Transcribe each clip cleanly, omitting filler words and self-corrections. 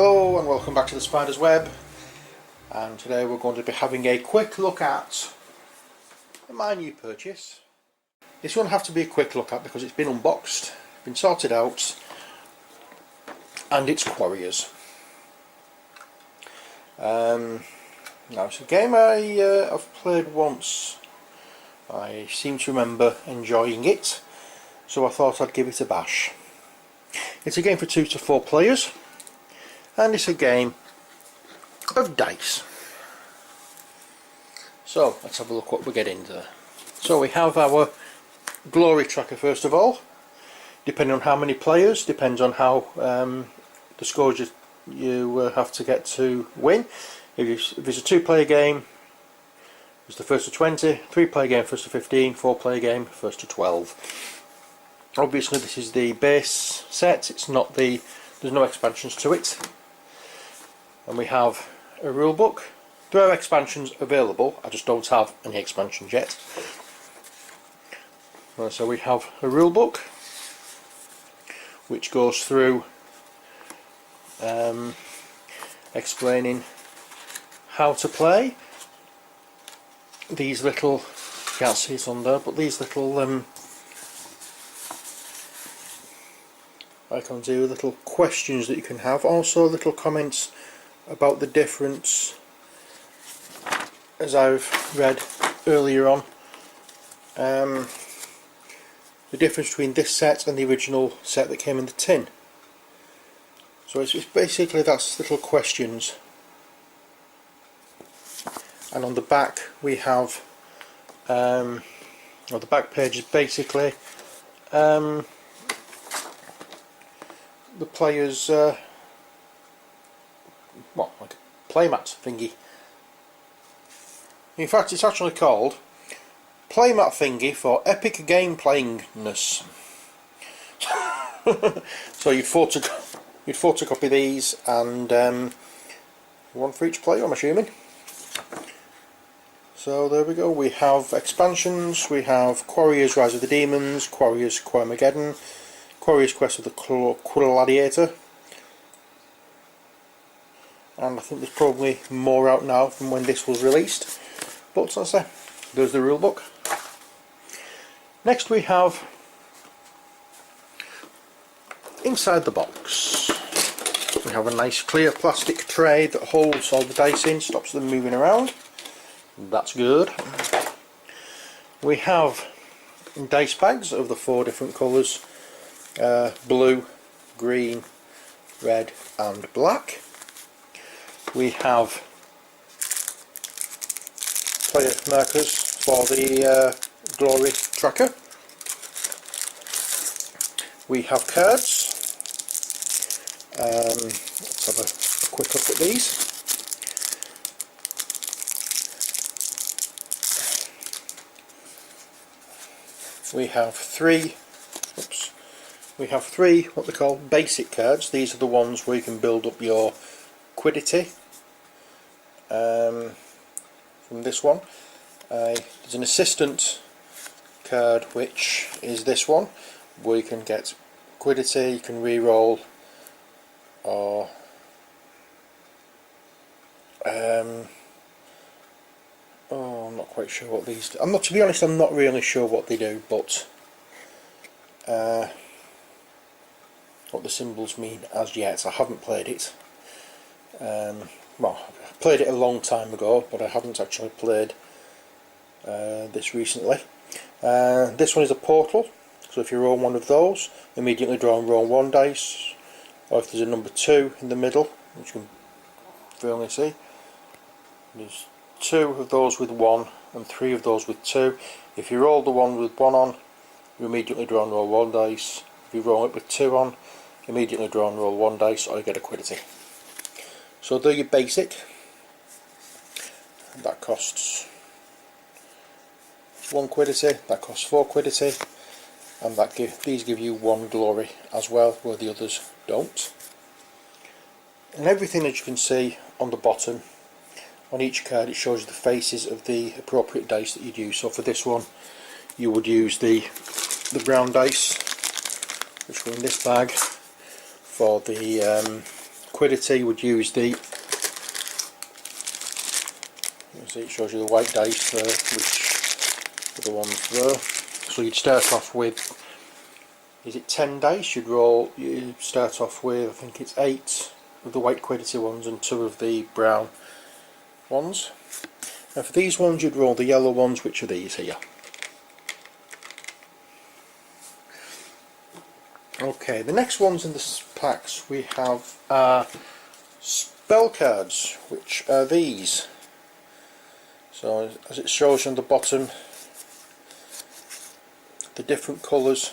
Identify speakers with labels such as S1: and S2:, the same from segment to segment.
S1: Hello and welcome back to the Spider's Web, and today we're going to be having a quick look at my new purchase. This won't have to be a quick look at because it's been unboxed, been sorted out, and it's Quarriors. Now it's a game I've played once. I seem to remember enjoying it, so I thought I'd give it a bash. It's a game for 2 to 4 players. And it's a game of dice. So let's have a look what we get into. So we have our glory tracker first of all. Depending on how many players, depends on how the scores you have to get to win. If it's a 2-player game, it's the first to 20, 3-player game first to 15, 4-player game first to 12. Obviously this is the base set, it's not there's no expansions to it. And we have a rule book. There are expansions available, I just don't have any expansions yet. So we have a rule book which goes through explaining how to play. These little, you can't see it on there, but these little icons here, little questions that you can have, also little comments about the difference, as I've read earlier on, the difference between this set and the original set that came in the tin. So it's basically that's little questions. And on the back we have, the back page is basically the players' like a playmat thingy. In fact, it's actually called playmat thingy for epic game playingness. So you'd photocopy these, and one for each player, I'm assuming. So there we go. We have expansions. We have Quarriors: Rise of the Demons, Quarriors: Quarmageddon, Quarriors: Quest of the Gladiator. And I think there's probably more out now from when this was released, but as I say, there's the rule book. Next we have, inside the box, we have a nice clear plastic tray that holds all the dice in, stops them moving around. That's good. We have dice bags of the 4 different colours, blue, green, red and black. We have player markers for the glory tracker. We have cards. Let's have a quick look at these. We have three what they call basic cards. These are the ones where you can build up your quiddity. From this one, there's an assistant card, which is this one, where you can get quiddity, you can re-roll, or I'm not quite sure what these do. To be honest, I'm not really sure what they do, but what the symbols mean as yet. I haven't played it. Well, I played it a long time ago, but I haven't actually played this recently. This one is a portal, so if you roll one of those, immediately draw and roll 1 dice, or if there's a number 2 in the middle, which you can firmly see, there's 2 of those with 1 and 3 of those with 2. If you roll the one with 1 on, you immediately draw and roll 1 dice. If you roll it with 2 on, immediately draw and roll 1 dice, or you get a quiddity. So they're your basic. That costs 1 quiddity, that costs 4 quiddity, and these give you 1 glory as well, where the others don't. And everything that you can see on the bottom, on each card, it shows you the faces of the appropriate dice that you'd use. So for this one, you would use the brown dice, which were in this bag, for the quiddity would use the, you see it shows you the white dice there, which are the ones there. So you'd start off with, is it 10 dice? You start off with, I think it's 8 of the white quiddity ones and 2 of the brown ones. And for these ones you'd roll the yellow ones, which are these here. Okay, the next ones in the packs we have spell cards, which are these. So as it shows on the bottom, the different colours.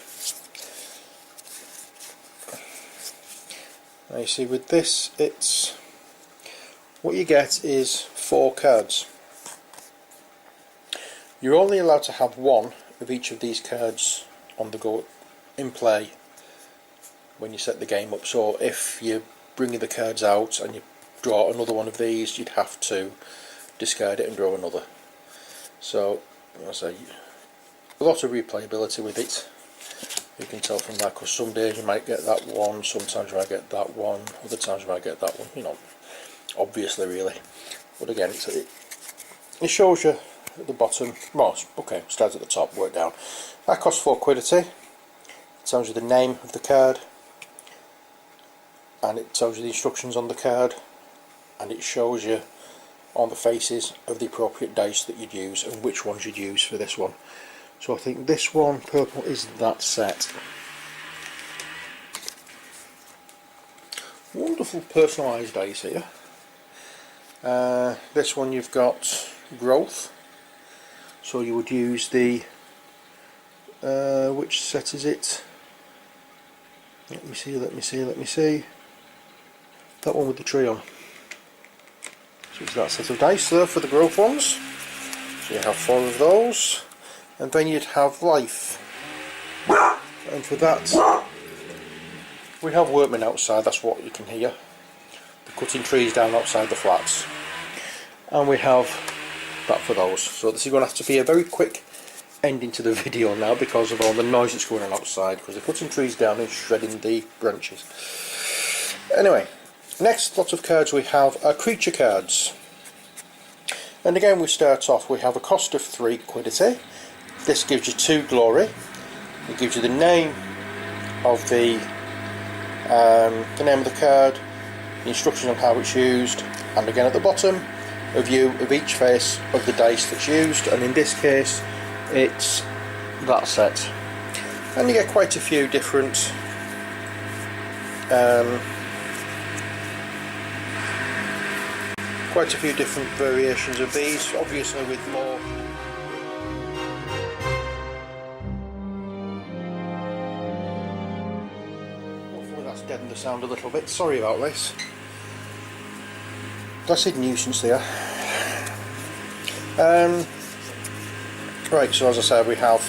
S1: Now you see with this, it's what you get is 4 cards. You're only allowed to have 1 of each of these cards on the go in play when you set the game up. So if you're bringing the cards out and you draw another one of these, you'd have to discard it and draw another. So as I say, a lot of replayability with it. You can tell from that, because some days you might get that one, sometimes you might get that one, other times you might get that one, you know, obviously really. But again, it shows you at the bottom, well, okay, starts at the top, work down. That costs 4 quiddity. It tells you the name of the card, and it tells you the instructions on the card, and it shows you on the faces of the appropriate dice that you'd use and which ones you'd use for this one. So I think this one, purple, is that set. Wonderful personalised dice here. This one you've got growth, so you would use the which set is it? Let me see. That one with the tree on. So it's that set of dice there for the growth ones. So you have 4 of those. And then you'd have life, and for that we have workmen outside. That's what you can hear, they're cutting trees down outside the flats, and we have that for those. So this is going to have to be a very quick ending to the video now because of all the noise that's going on outside, because they're cutting trees down and shredding the branches. Anyway, next lot of cards we have are creature cards, and again we start off, we have a cost of 3 quiddity. This gives you 2 glory. It gives you the name of the card, the instructions on how it's used, and again at the bottom, a view of each face of the dice that's used. And in this case, it's that set. And you get quite a few different variations of these, obviously with more. Deaden the sound a little bit, sorry about this. Blessed nuisance there. Right, so as I said, we have,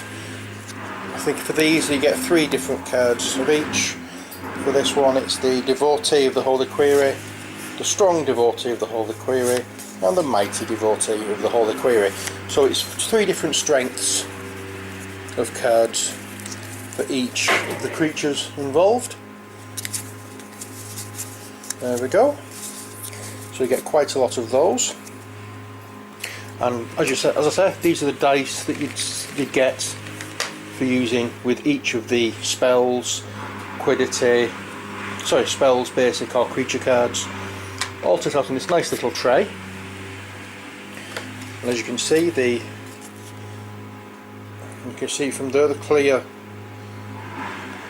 S1: I think for these you get 3 different cards of each. For this one it's the Devotee of the Holy Quarry, the Strong Devotee of the Holy Quarry, and the Mighty Devotee of the Holy Quarry. So it's 3 different strengths of cards for each of the creatures involved. There we go. So you get quite a lot of those, and as I said, these are the dice that you'd get for using with each of the spells, spells, basic or creature cards, all set out in this nice little tray. And as you can see, you can see from there the clear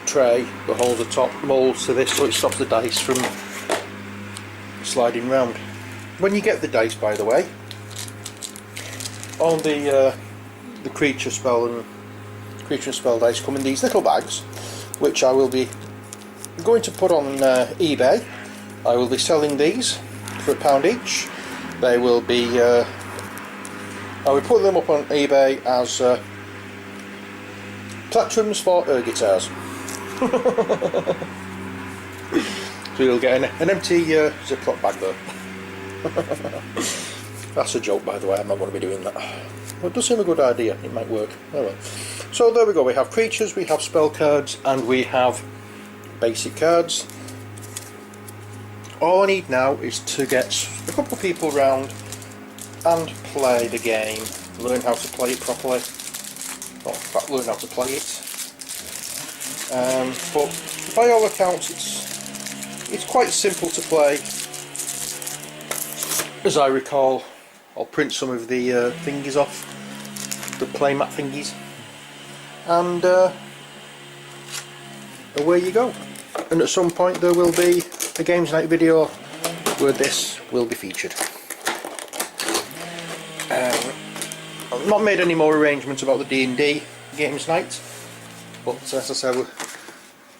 S1: tray that holds the top molds to this, so it stops the dice from sliding round. When you get the dice, by the way, on the creature spell and spell dice come in these little bags, which I will be going to put on eBay. I will be selling these for £1 each. They will be I will put them up on eBay as plectrums for air guitars. So you'll get an empty Ziploc bag there. That's a joke, by the way, I'm not going to be doing that. Well, it does seem a good idea, it might work. Oh well. So there we go, we have creatures, we have spell cards, and we have basic cards. all I need now is to get a couple of people round and play the game, learn how to play it properly, or in fact learn how to play it. But by all accounts it's quite simple to play. As I recall, I'll print some of the thingies off, the playmat thingies, and away you go. And at some point there will be a games night video where this will be featured. I've not made any more arrangements about the D&D games night, but as I said,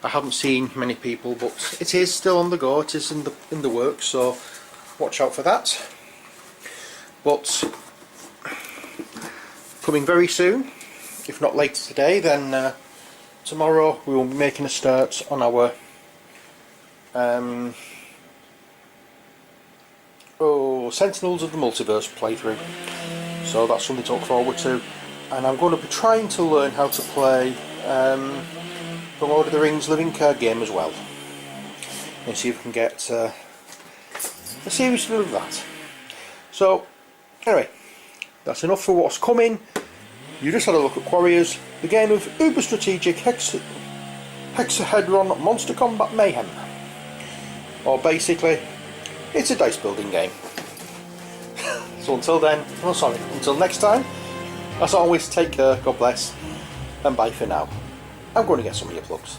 S1: I haven't seen many people, but it is still on the go, it is in the works, so watch out for that. But coming very soon, if not later today, then tomorrow we will be making a start on our Sentinels of the Multiverse playthrough. So that's something to look forward to, and I'm going to be trying to learn how to play the Lord of the Rings living card game as well, and see if we can get a series to do with that. So anyway, that's enough for what's coming. You just had a look at Quarriors, the game of uber strategic hexahedron monster combat mayhem, or basically it's a dice building game. So until then, until next time, as always, take care, God bless, and bye for now. I'm going to get some earplugs.